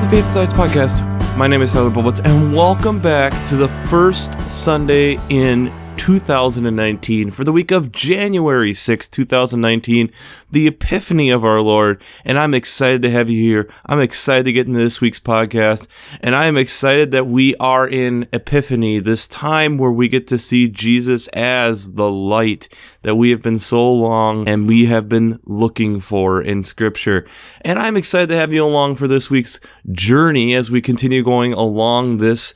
the Faith Sides Podcast. My name is Tyler Bublitz, and welcome back to the first Sunday in 2019 for the week of January 6, 2019, the Epiphany of our Lord. And I'm excited to have you here. I'm excited to get into this week's podcast, and I am excited that we are in Epiphany, this time where we get to see Jesus as the light that we have been so long and we have been looking for in Scripture. And I'm excited to have you along for this week's journey as we continue going along this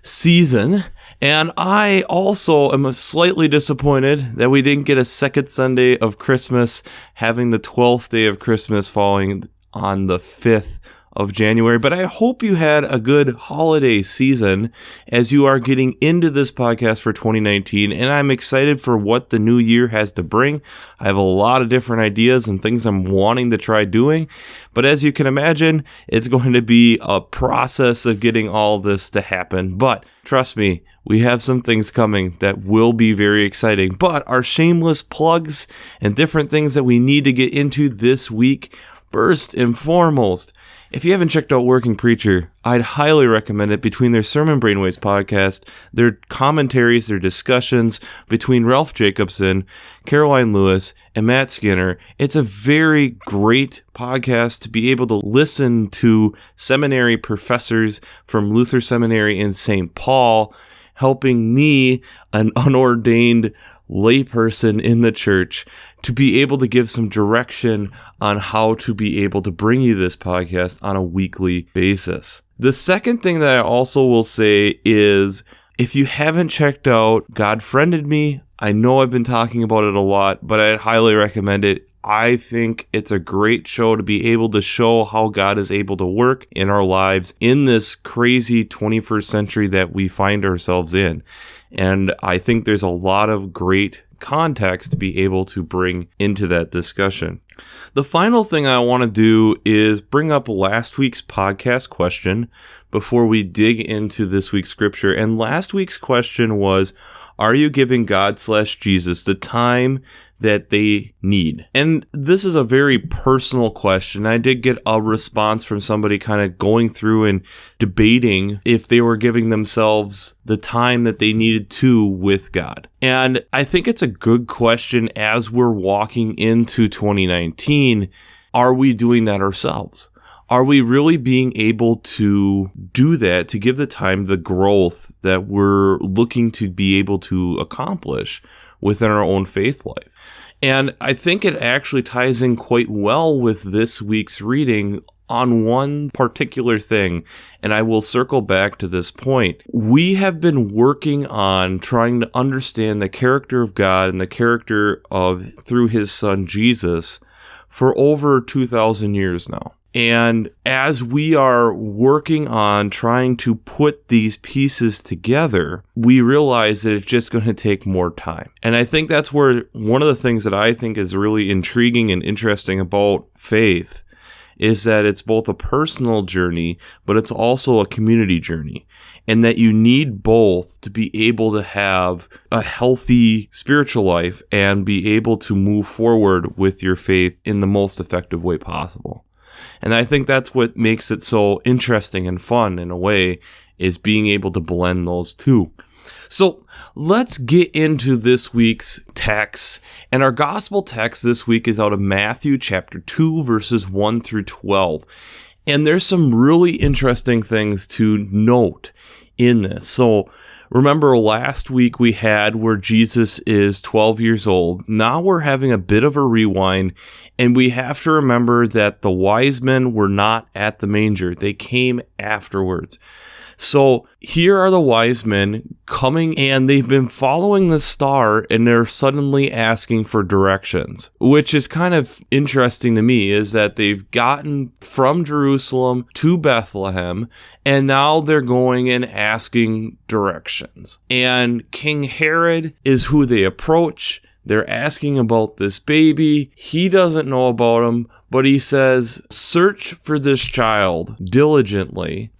season. And I also am slightly disappointed that we didn't get a second Sunday of Christmas, having the 12th day of Christmas falling on the 5th of January. But I hope you had a good holiday season as you are getting into this podcast for 2019. And I'm excited for what the new year has to bring. I have a lot of different ideas and things I'm wanting to try doing. But as you can imagine, it's going to be a process of getting all this to happen. But trust me, we have some things coming that will be very exciting. But our shameless plugs and different things that we need to get into this week. First and foremost, if you haven't checked out Working Preacher, I'd highly recommend it. Between their Sermon Brainwaves podcast, their commentaries, their discussions between Ralph Jacobson, Caroline Lewis, and Matt Skinner, it's a very great podcast to be able to listen to seminary professors from Luther Seminary in St. Paul, helping me, an unordained layperson in the church, to be able to give some direction on how to be able to bring you this podcast on a weekly basis. The second thing that I also will say is, if you haven't checked out God Friended Me, I know I've been talking about it a lot, but I highly recommend it. I think it's a great show to be able to show how God is able to work in our lives in this crazy 21st century that we find ourselves in. And I think there's a lot of great context to be able to bring into that discussion. The final thing I want to do is bring up last week's podcast question before we dig into this week's scripture. And last week's question was, are you giving God/Jesus the time that they need? And this is a very personal question. I did get a response from somebody kind of going through and debating if they were giving themselves the time that they needed to with God. And I think it's a good question as we're walking into 2019. Are we doing that ourselves? Are we really being able to do that, to give the time the growth that we're looking to be able to accomplish within our own faith life? And I think it actually ties in quite well with this week's reading on one particular thing, and I will circle back to this point. We have been working on trying to understand the character of God and the character of through his son Jesus for over 2,000 years now. And as we are working on trying to put these pieces together, we realize that it's just going to take more time. And I think that's where one of the things that I think is really intriguing and interesting about faith is that it's both a personal journey, but it's also a community journey. And that you need both to be able to have a healthy spiritual life and be able to move forward with your faith in the most effective way possible. And I think that's what makes it so interesting and fun in a way, is being able to blend those two. So let's get into this week's text. And our gospel text this week is out of Matthew chapter 2, verses 1 through 12. And there's some really interesting things to note in this. So remember last week we had where Jesus is 12 years old. Now we're having a bit of a rewind, and we have to remember that the wise men were not at the manger. They came afterwards. So here are the wise men coming, and they've been following the star, and they're suddenly asking for directions, which is kind of interesting to me, is that they've gotten from Jerusalem to Bethlehem, and now they're going and asking directions. And King Herod is who they approach. They're asking about this baby. He doesn't know about him, but he says, "Search for this child diligently,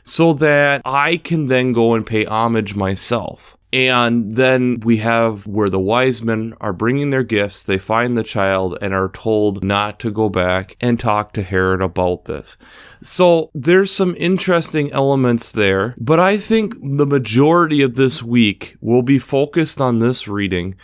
so that I can then go and pay homage myself." And then we have where the wise men are bringing their gifts, they find the child and are told not to go back and talk to Herod about this. So there's some interesting elements there, but I think the majority of this week will be focused on this reading.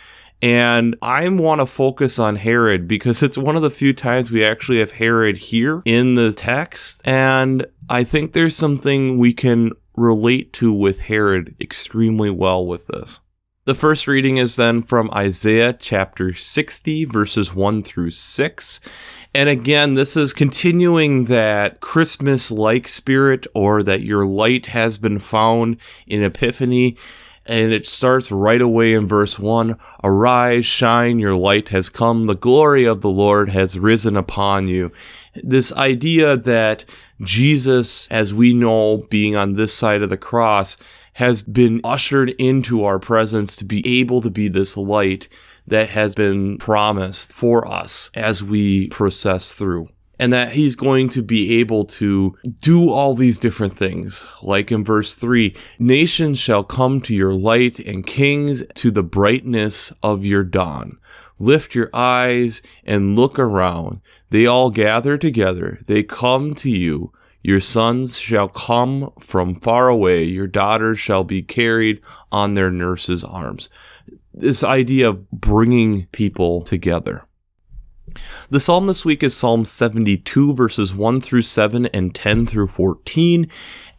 And I want to focus on Herod because it's one of the few times we actually have Herod here in the text. And I think there's something we can relate to with Herod extremely well with this. The first reading is then from Isaiah chapter 60, verses 1 through 6. And again, this is continuing that Christmas-like spirit, or that your light has been found in Epiphany. And it starts right away in verse 1. Arise, shine, your light has come. The glory of the Lord has risen upon you. This idea that Jesus, as we know, being on this side of the cross, has been ushered into our presence to be able to be this light that has been promised for us as we process through. And that he's going to be able to do all these different things. Like in verse 3, nations shall come to your light and kings to the brightness of your dawn. Lift your eyes and look around. They all gather together. They come to you. Your sons shall come from far away. Your daughters shall be carried on their nurses' arms. This idea of bringing people together. The psalm this week is Psalm 72, verses 1 through 7 and 10 through 14.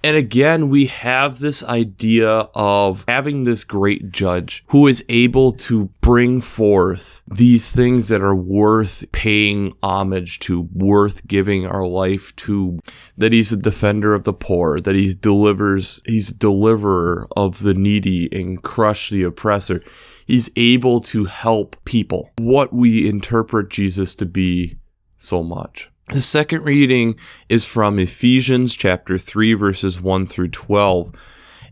And again, we have this idea of having this great judge who is able to bring forth these things that are worth paying homage to, worth giving our life to, that he's a defender of the poor, that he's a deliverer of the needy and crush the oppressor. He's able to help people, what we interpret Jesus to be so much. The second reading is from Ephesians chapter 3, verses 1 through 12.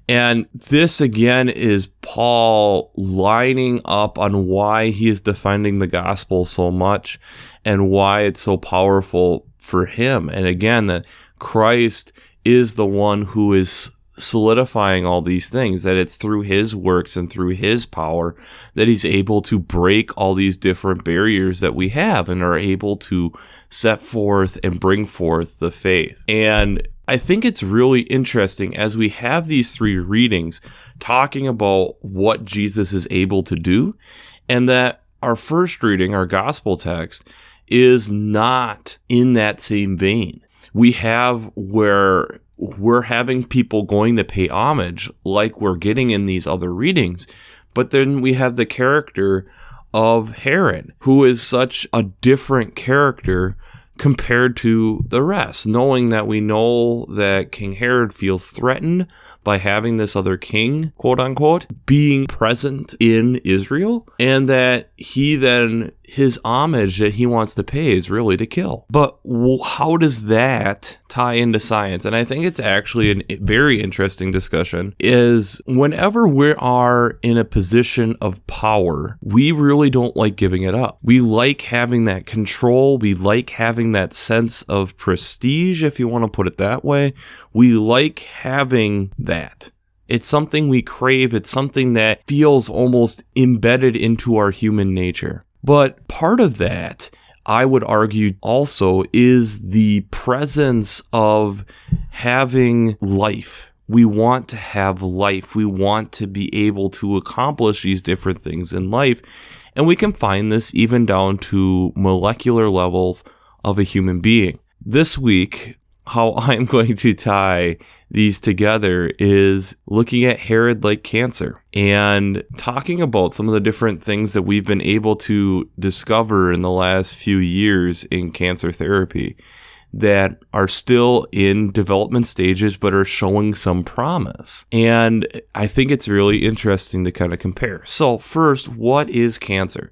And this again is Paul lining up on why he is defending the gospel so much and why it's so powerful for him. And again, that Christ is the one who is solidifying all these things, that it's through his works and through his power that he's able to break all these different barriers that we have and are able to set forth and bring forth the faith. And I think it's really interesting as we have these three readings talking about what Jesus is able to do, and that our first reading, our gospel text, is not in that same vein. We have where we're having people going to pay homage like we're getting in these other readings. But then we have the character of Herod, who is such a different character compared to the rest, knowing that we know that King Herod feels threatened by having this other king, quote unquote, being present in Israel, and that he then, his homage that he wants to pay is really to kill. But how does that tie into science? And I think it's actually a very interesting discussion, is whenever we are in a position of power, we really don't like giving it up. We like having that control. We like having that sense of prestige, if you want to put it that way. We like having that. It's something we crave. It's something that feels almost embedded into our human nature. But part of that, I would argue also, is the presence of having life. We want to have life. We want to be able to accomplish these different things in life. And we can find this even down to molecular levels of a human being. This week, how I'm going to tie these together is looking at Herod like cancer and talking about some of the different things that we've been able to discover in the last few years in cancer therapy that are still in development stages but are showing some promise. And I think it's really interesting to kind of compare. So first, what is cancer?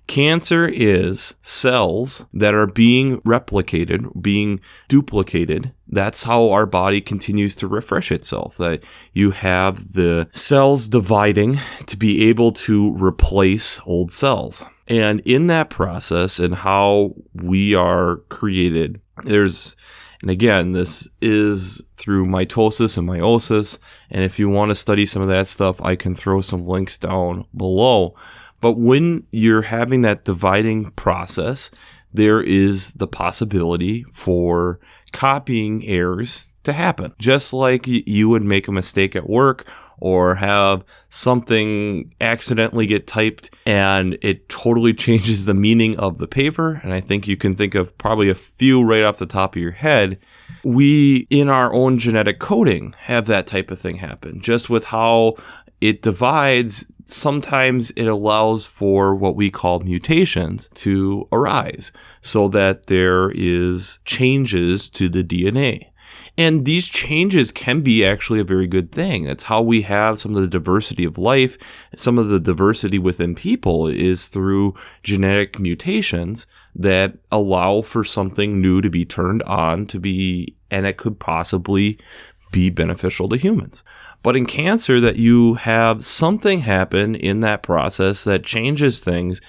Cancer is cells that are being replicated, being duplicated. That's how our body continues to refresh itself, that you have the cells dividing to be able to replace old cells. And in that process and how we are created, there's And again, this is through mitosis and meiosis. And if you want to study some of that stuff, I can throw some links down below. But when you're having that dividing process, there is the possibility for copying errors to happen. Just like you would make a mistake at work or have something accidentally get typed and it totally changes the meaning of the paper. And I think you can think of probably a few right off the top of your head. We, in our own genetic coding, have that type of thing happen. Just with how it divides, sometimes it allows for what we call mutations to arise so that there is changes to the DNA. And these changes can be actually a very good thing. That's how we have some of the diversity of life. Some of the diversity within people is through genetic mutations that allow for something new to be turned on and it could possibly be beneficial to humans. But in cancer, that you have something happen in that process that changes things,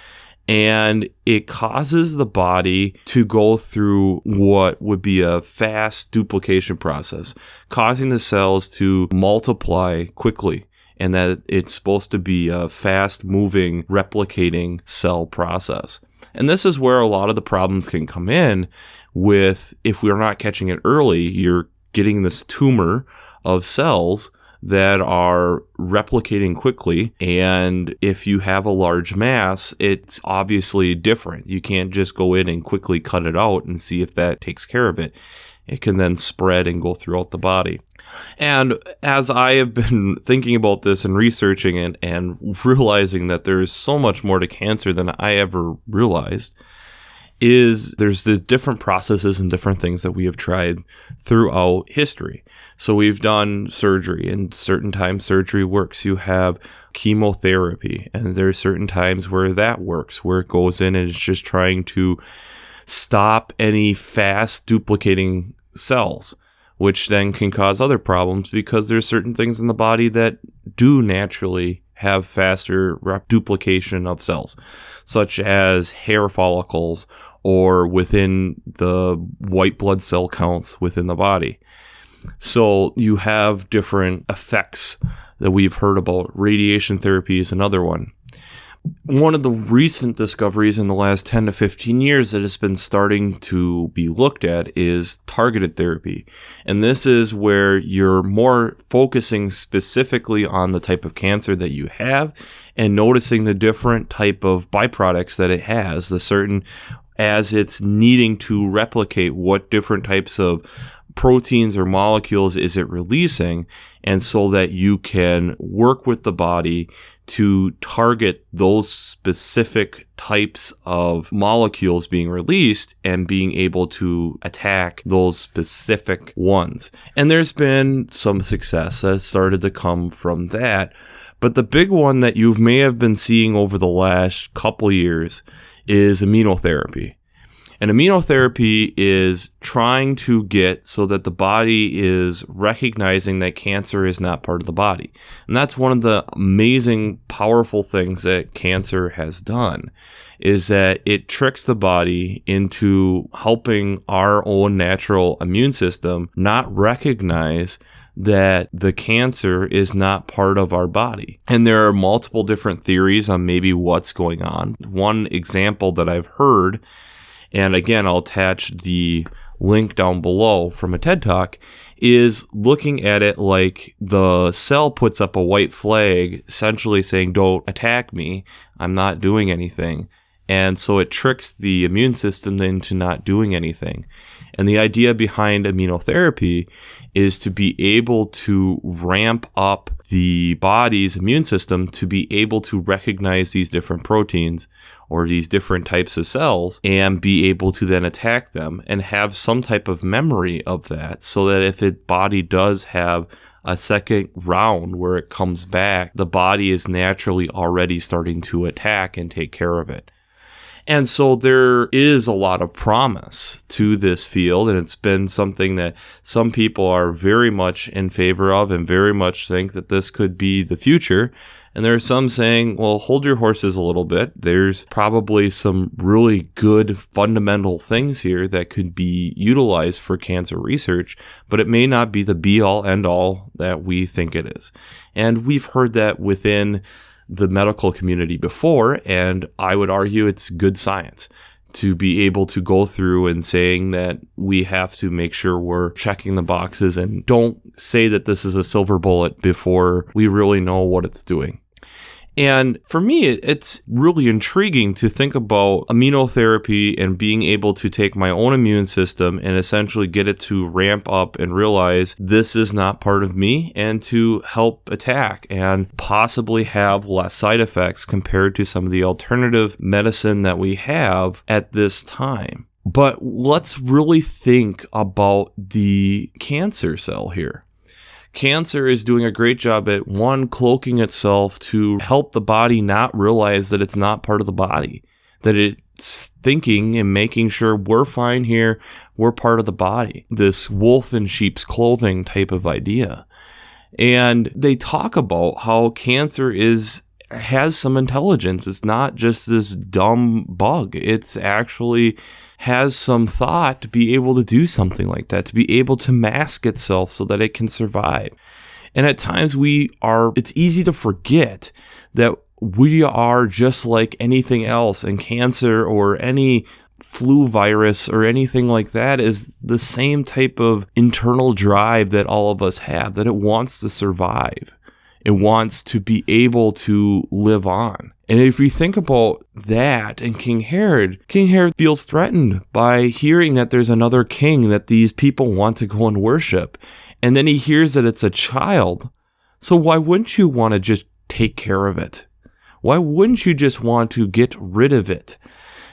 and it causes the body to go through what would be a fast duplication process, causing the cells to multiply quickly, and that it's supposed to be a fast-moving, replicating cell process. And this is where a lot of the problems can come in with, if we're not catching it early, you're getting this tumor of cells that are replicating quickly. And if you have a large mass, it's obviously different. You can't just go in and quickly cut it out and see if that takes care of it. It can then spread and go throughout the body. And as I have been thinking about this and researching it and realizing that there is so much more to cancer than I ever realized, there's the different processes and different things that we have tried throughout history. So we've done surgery, and certain times surgery works. You have chemotherapy, and there are certain times where that works, where it goes in and it's just trying to stop any fast duplicating cells, which then can cause other problems because there's certain things in the body that do naturally have faster duplication of cells, such as hair follicles or within the white blood cell counts within the body. So you have different effects that we've heard about. Radiation therapy is another one. One of the recent discoveries in the last 10 to 15 years that has been starting to be looked at is targeted therapy. And this is where you're more focusing specifically on the type of cancer that you have and noticing the different type of byproducts that it has, as it's needing to replicate what different types of proteins or molecules is it releasing, and so that you can work with the body to target those specific types of molecules being released and being able to attack those specific ones. And there's been some success that has started to come from that. But the big one that you may have been seeing over the last couple of years is immunotherapy. And immunotherapy is trying to get so that the body is recognizing that cancer is not part of the body. And that's one of the amazing, powerful things that cancer has done, is that it tricks the body into helping our own natural immune system not recognize that the cancer is not part of our body. And there are multiple different theories on maybe what's going on. One example that I've heard, and again, I'll attach the link down below from a TED Talk, is looking at it like the cell puts up a white flag, essentially saying, don't attack me, I'm not doing anything. And so it tricks the immune system into not doing anything. And the idea behind immunotherapy is to be able to ramp up the body's immune system to be able to recognize these different proteins or these different types of cells and be able to then attack them and have some type of memory of that, so that if the body does have a second round where it comes back, the body is naturally already starting to attack and take care of it. And so there is a lot of promise to this field, and it's been something that some people are very much in favor of and very much think that this could be the future. And there are some saying, well, hold your horses a little bit. There's probably some really good fundamental things here that could be utilized for cancer research, but it may not be the be-all, end-all that we think it is. And we've heard that within the medical community before, and I would argue it's good science to be able to go through and saying that we have to make sure we're checking the boxes and don't say that this is a silver bullet before we really know what it's doing. And for me, it's really intriguing to think about immunotherapy and being able to take my own immune system and essentially get it to ramp up and realize this is not part of me, and to help attack and possibly have less side effects compared to some of the alternative medicine that we have at this time. But let's really think about the cancer cell here. Cancer is doing a great job at, one, cloaking itself to help the body not realize that it's not part of the body, that it's thinking and making sure we're fine here, we're part of the body. This wolf in sheep's clothing type of idea. And they talk about how cancer has some intelligence. It's not just this dumb bug. It's actually has some thought to be able to do something like that, to be able to mask itself so that it can survive. And at times it's easy to forget that we are just like anything else, and cancer or any flu virus or anything like that is the same type of internal drive that all of us have, that it wants to survive. It wants to be able to live on. And if you think about that and King Herod feels threatened by hearing that there's another king that these people want to go and worship. And then he hears that it's a child. So why wouldn't you want to just take care of it? Why wouldn't you just want to get rid of it?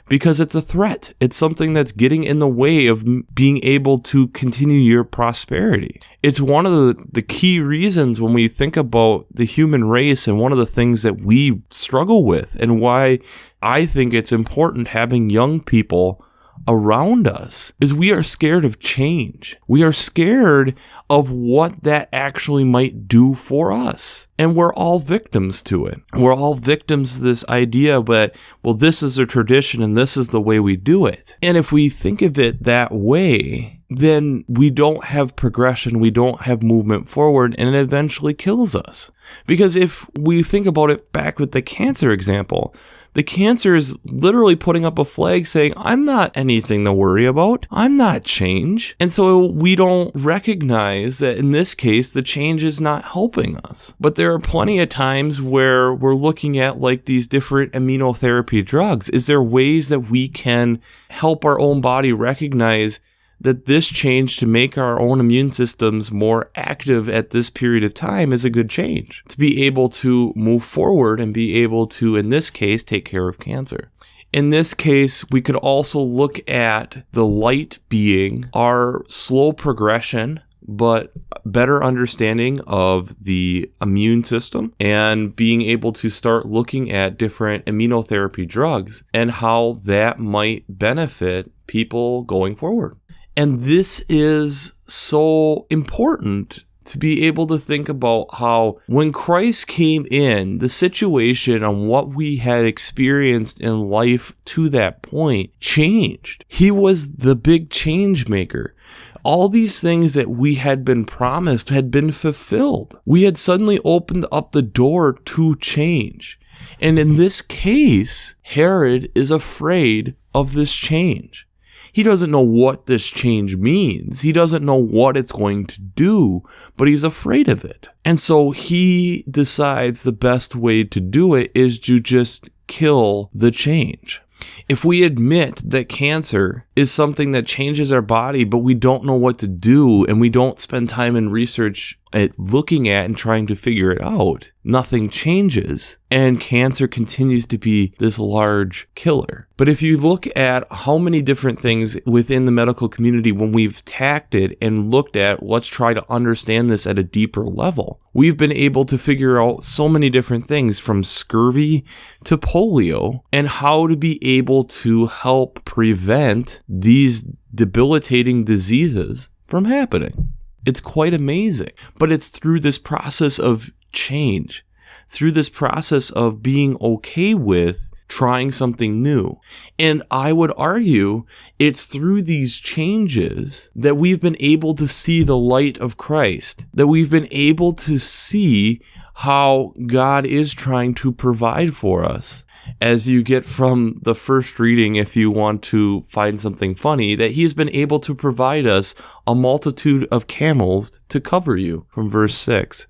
Because it's a threat. It's something that's getting in the way of being able to continue your prosperity. It's one of the key reasons when we think about the human race, and one of the things that we struggle with, and why I think it's important having young people around us, is we are scared of change. We are scared of what that actually might do for us. And we're all victims to it. We're all victims to this idea that, well, this is a tradition and this is the way we do it. And if we think of it that way, then we don't have progression, we don't have movement forward, and it eventually kills us. Because if we think about it back with the cancer example, the cancer is literally putting up a flag saying, I'm not anything to worry about. I'm not change. And so we don't recognize that in this case, the change is not helping us. But there are plenty of times where we're looking at like these different immunotherapy drugs. Is there ways that we can help our own body recognize that this change to make our own immune systems more active at this period of time is a good change, to be able to move forward and be able to, in this case, take care of cancer. In this case, we could also look at the light being our slow progression, but better understanding of the immune system, and being able to start looking at different immunotherapy drugs and how that might benefit people going forward. And this is so important to be able to think about how when Christ came in, the situation on what we had experienced in life to that point changed. He was the big change maker. All these things that we had been promised had been fulfilled. We had suddenly opened up the door to change. And in this case, Herod is afraid of this change. He doesn't know what this change means. He doesn't know what it's going to do, but he's afraid of it. And so he decides the best way to do it is to just kill the change. If we admit that cancer is something that changes our body, but we don't know what to do, and we don't spend time in research at looking at and trying to figure it out, nothing changes, and cancer continues to be this large killer. But if you look at how many different things within the medical community, when we've tacked it and looked at, let's try to understand this at a deeper level, we've been able to figure out so many different things, from scurvy to polio, and how to be able to help prevent these debilitating diseases from happening. It's quite amazing, but it's through this process of change, through this process of being okay with trying something new. And I would argue it's through these changes that we've been able to see the light of Christ, that we've been able to see how God is trying to provide for us. As you get from the first reading, if you want to find something funny, that he has been able to provide us a multitude of camels to cover you, from verse 6.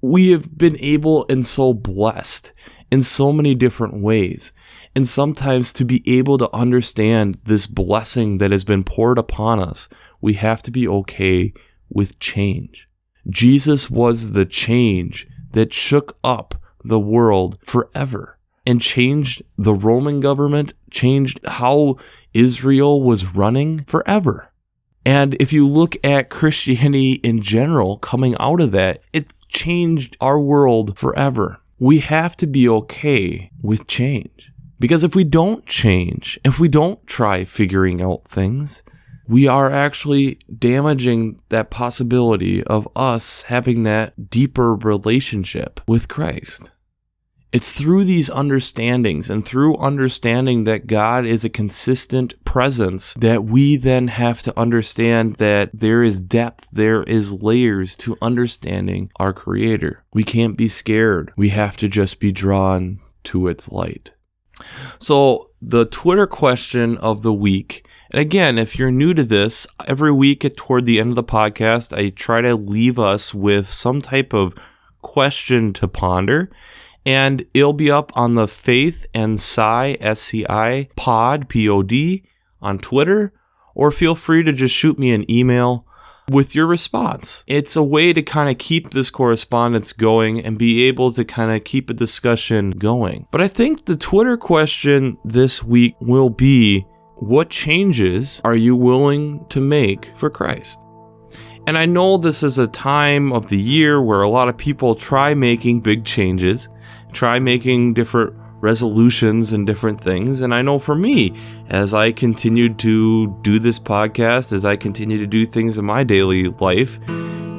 We have been able and so blessed in so many different ways. And sometimes to be able to understand this blessing that has been poured upon us, we have to be okay with change. Jesus was the change that shook up the world forever and changed the Roman government, changed how Israel was running forever. And if you look at Christianity in general coming out of that, it changed our world forever. We have to be okay with change. Because if we don't change, if we don't try figuring out things, we are actually damaging that possibility of us having that deeper relationship with Christ. It's through these understandings and through understanding that God is a consistent presence that we then have to understand that there is depth, there is layers to understanding our Creator. We can't be scared. We have to just be drawn to its light. So the Twitter question of the week, and again, if you're new to this, every week toward the end of the podcast, I try to leave us with some type of question to ponder. And it'll be up on the Faith and Sci, SCI, pod, P-O-D, on Twitter, or feel free to just shoot me an email with your response. It's a way to kind of keep this correspondence going and be able to kind of keep a discussion going. But I think the Twitter question this week will be, what changes are you willing to make for Christ? And I know this is a time of the year where a lot of people try making big changes, try making different resolutions and different things. And I know for me, as I continued to do this podcast, as I continue to do things in my daily life,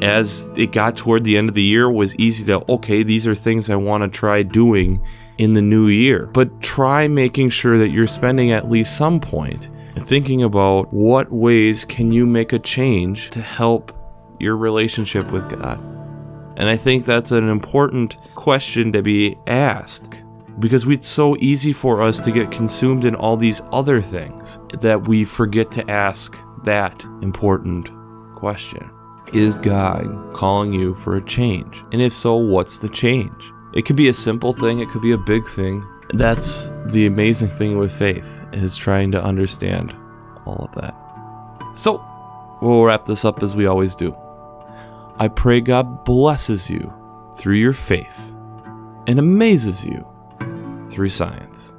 as it got toward the end of the year, it was easy to, okay, these are things I want to try doing in the new year. But try making sure that you're spending at least some point thinking about what ways can you make a change to help your relationship with God. And I think that's an important question to be asked, because it's so easy for us to get consumed in all these other things that we forget to ask that important question. Is God calling you for a change? And if so, what's the change? It could be a simple thing, it could be a big thing. That's the amazing thing with faith, is trying to understand all of that. So, we'll wrap this up as we always do. I pray God blesses you through your faith and amazes you through science.